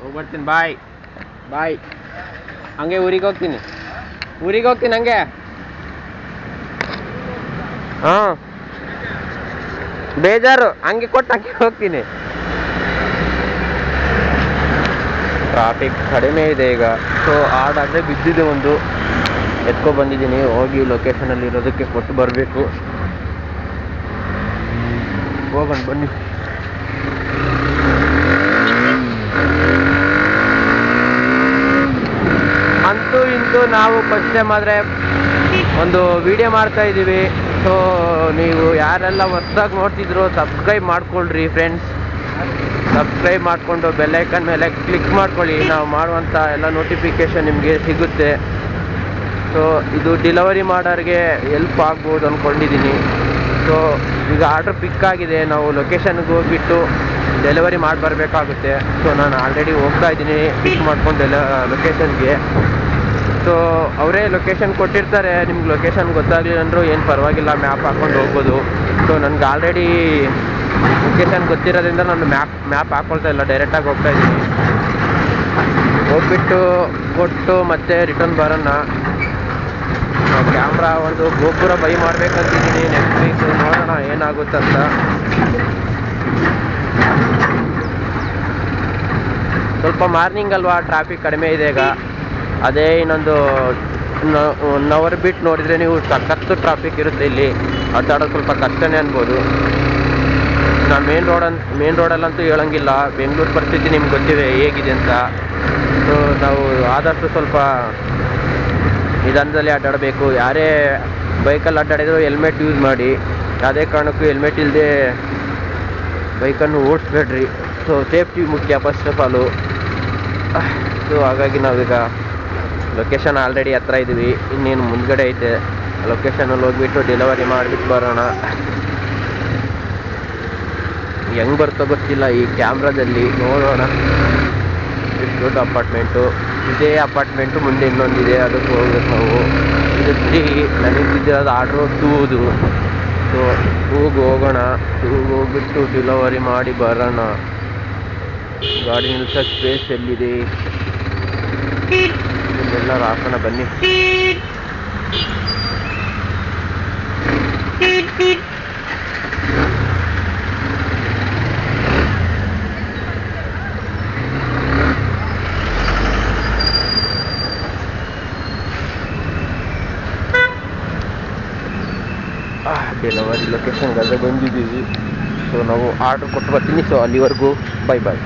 ಹೋಗ್ಬರ್ತೀನಿ. ಬಾಯ್ ಬಾಯ್. ಹಂಗೆ ಊರಿಗೆ ಹೋಗ್ತೀನಿ ಹಂಗೆ. ಹಾಂ, ಬೇಜಾರು. ಹಂಗೆ ಕೊಟ್ಟು ಹಂಗೆ ಹೋಗ್ತೀನಿ. ಟ್ರಾಫಿಕ್ ಕಡಿಮೆ ಇದೆ ಈಗ. ಸೊ ಆಡಾದರೆ ಬಿದ್ದಿದೆ ಒಂದು, ಎತ್ಕೊ ಬಂದಿದ್ದೀನಿ. ಹೋಗಿ ಲೊಕೇಶನಲ್ಲಿ ಇರೋದಕ್ಕೆ ಕೊಟ್ಟು ಬರಬೇಕು. ಹೋಗೋಣ ಬನ್ನಿ. ಅಂತೂ ಇಂತೂ ನಾವು ಫಸ್ಟ್ ಟೈಮ್ ಆದರೆ ಒಂದು ವಿಡಿಯೋ ಮಾಡ್ತಾ ಇದ್ದೀವಿ. ಸೊ ನೀವು ಯಾರೆಲ್ಲ ಹೊಸ್ದಾಗಿ ನೋಡ್ತಿದ್ರು ಸಬ್ಸ್ಕ್ರೈಬ್ ಮಾಡ್ಕೊಳ್ರಿ ಫ್ರೆಂಡ್ಸ್. ಸಬ್ಸ್ಕ್ರೈಬ್ ಮಾಡಿಕೊಂಡು ಬೆಲ್ಲೈಕನ್ ಮೇಲೆ ಕ್ಲಿಕ್ ಮಾಡ್ಕೊಳ್ಳಿ. ನಾವು ಮಾಡುವಂಥ ಎಲ್ಲ ನೋಟಿಫಿಕೇಷನ್ ನಿಮಗೆ ಸಿಗುತ್ತೆ. ಸೊ ಇದು ಡೆಲಿವರಿ ಮಾಡೋರಿಗೆ ಹೆಲ್ಪ್ ಆಗ್ಬೋದು ಅಂದ್ಕೊಂಡಿದ್ದೀನಿ. ಸೊ ಈಗ ಆರ್ಡ್ರ್ ಪಿಕ್ ಆಗಿದೆ, ನಾವು ಲೊಕೇಶನ್ಗೆ ಹೋಗ್ಬಿಟ್ಟು ಡೆಲಿವರಿ ಮಾಡಿ ಬರಬೇಕಾಗುತ್ತೆ. ಸೊ ನಾನು ಆಲ್ರೆಡಿ ಹೋಗ್ತಾ ಇದ್ದೀನಿ ಪಿಕ್ ಮಾಡ್ಕೊಂಡು ಲೊಕೇಶನ್ಗೆ. ಸೊ ಅವರೇ ಲೊಕೇಶನ್ ಕೊಟ್ಟಿರ್ತಾರೆ. ನಿಮ್ಗೆ ಲೊಕೇಶನ್ ಗೊತ್ತಾಗಲಿಲ್ಲ ಅಂದರೂ ಏನು ಪರವಾಗಿಲ್ಲ, ಮ್ಯಾಪ್ ಹಾಕ್ಕೊಂಡು ಹೋಗ್ಬೋದು. ಸೊ ನನಗೆ ಆಲ್ರೆಡಿ ಲೊಕೇಶನ್ ಗೊತ್ತಿರೋದ್ರಿಂದ ನಾನು ಮ್ಯಾಪ್ ಹಾಕ್ಕೊಳ್ತಾ ಇಲ್ಲ, ಡೈರೆಕ್ಟಾಗಿ ಹೋಗ್ತಾ ಇದ್ದೀನಿ. ಹೋಗ್ಬಿಟ್ಟು ಕೊಟ್ಟು ಮತ್ತೆ ರಿಟರ್ನ್ ಬರೋಣ. ಕ್ಯಾಮ್ರಾ ಒಂದು ಗೋಪುರ ಬೈ ಮಾಡಬೇಕಂತಿದ್ದೀನಿ ನೆಕ್ಸ್ಟ್ ವೀಕ್. ನೋಡೋಣ ಏನಾಗುತ್ತಂತ. ಸ್ವಲ್ಪ ಮಾರ್ನಿಂಗ್ ಅಲ್ವಾ, ಟ್ರಾಫಿಕ್ ಕಡಿಮೆ ಇದೆ ಈಗ. ಅದೇ ಇನ್ನೊಂದು 1 ಅವರ್ ಬಿಟ್ಟು ನೋಡಿದರೆ ನೀವು ಸಖತ್ತು ಟ್ರಾಫಿಕ್ ಇರುತ್ತೆ. ಇಲ್ಲಿ ಅಡ್ಡಾಡೋದು ಸ್ವಲ್ಪ ಕಷ್ಟನೇ ಅನ್ಬೋದು. ನಾನು ಮೇನ್ ರೋಡಲ್ಲಂತೂ ಹೇಳೋಂಗಿಲ್ಲ. ಬೆಂಗಳೂರು ಪರಿಸ್ಥಿತಿ ನಿಮ್ಗೆ ಗೊತ್ತಿದೆ ಹೇಗಿದೆ ಅಂತ. ಸೊ ನಾವು ಆದಷ್ಟು ಸ್ವಲ್ಪ ನಿಧಾನದಲ್ಲಿ ಅಡ್ಡಾಡಬೇಕು. ಯಾರೇ ಬೈಕಲ್ಲಿ ಅಡ್ಡಾಡಿದ್ರು ಹೆಲ್ಮೆಟ್ ಯೂಸ್ ಮಾಡಿ. ಯಾವುದೇ ಕಾರಣಕ್ಕೂ ಹೆಲ್ಮೆಟ್ ಇಲ್ಲದೆ ಬೈಕನ್ನು ಓಡಿಸ್ಬೇಡ್ರಿ. ಸೊ ಸೇಫ್ಟಿ ಮುಖ್ಯ ಫಸ್ಟ್ ಆಫ್ ಆಲು. ಸೊ ಹಾಗಾಗಿ ನಾವೀಗ ಲೊಕೇಶನ್ ಆಲ್ರೆಡಿ ಹತ್ರ ಇದ್ದೀವಿ, ಇನ್ನೇನು ಮುಂದ್ಗಡೆ ಐತೆ. ಲೊಕೇಶನಲ್ಲಿ ಹೋಗ್ಬಿಟ್ಟು ಡೆಲಿವರಿ ಮಾಡಿಬಿಟ್ಟು ಬರೋಣ. ಹೆಂಗೆ ಬರ್ತೋ ಗೊತ್ತಿಲ್ಲ ಈ ಕ್ಯಾಮ್ರಾದಲ್ಲಿ, ನೋಡೋಣ. ಇಷ್ಟು ದೊಡ್ಡ ಅಪಾರ್ಟ್ಮೆಂಟು, ಇದೇ ಅಪಾರ್ಟ್ಮೆಂಟು ಮುಂದೆ ಇನ್ನೊಂದಿದೆ, ಅದಕ್ಕೆ ಹೋಗ್ಬೇಕು ನಾವು. ಇದು 3, ನನಗೆ ಬಿದ್ದಿರೋದು ಆರ್ಡ್ರು 2. ಸೊ 2ಗೆ ಹೋಗೋಣ. 2ಗೆ ಹೋಗ್ಬಿಟ್ಟು ಡೆಲಿವರಿ ಮಾಡಿ ಬರೋಣ. ಗಾಡಿ ನಿಲ್ಸೋ ಸ್ಪೇಸ್ ಎಲ್ಲಿದೆ ಎಲ್ಲರೂ ಹಾಕೋಣ ಬನ್ನಿ. ಡೆಲಿವರಿ ಲೊಕೇಶನ್ಗಾದ್ರೆ ಬಂದಿದ್ದೀವಿ. ಸೊ ನಾವು ಆರ್ಡ್ರ್ ಕೊಟ್ಟು ಬರ್ತೀನಿ. ಸೊ ಅಲ್ಲಿವರೆಗೂ ಬಾಯ್ ಬಾಯ್.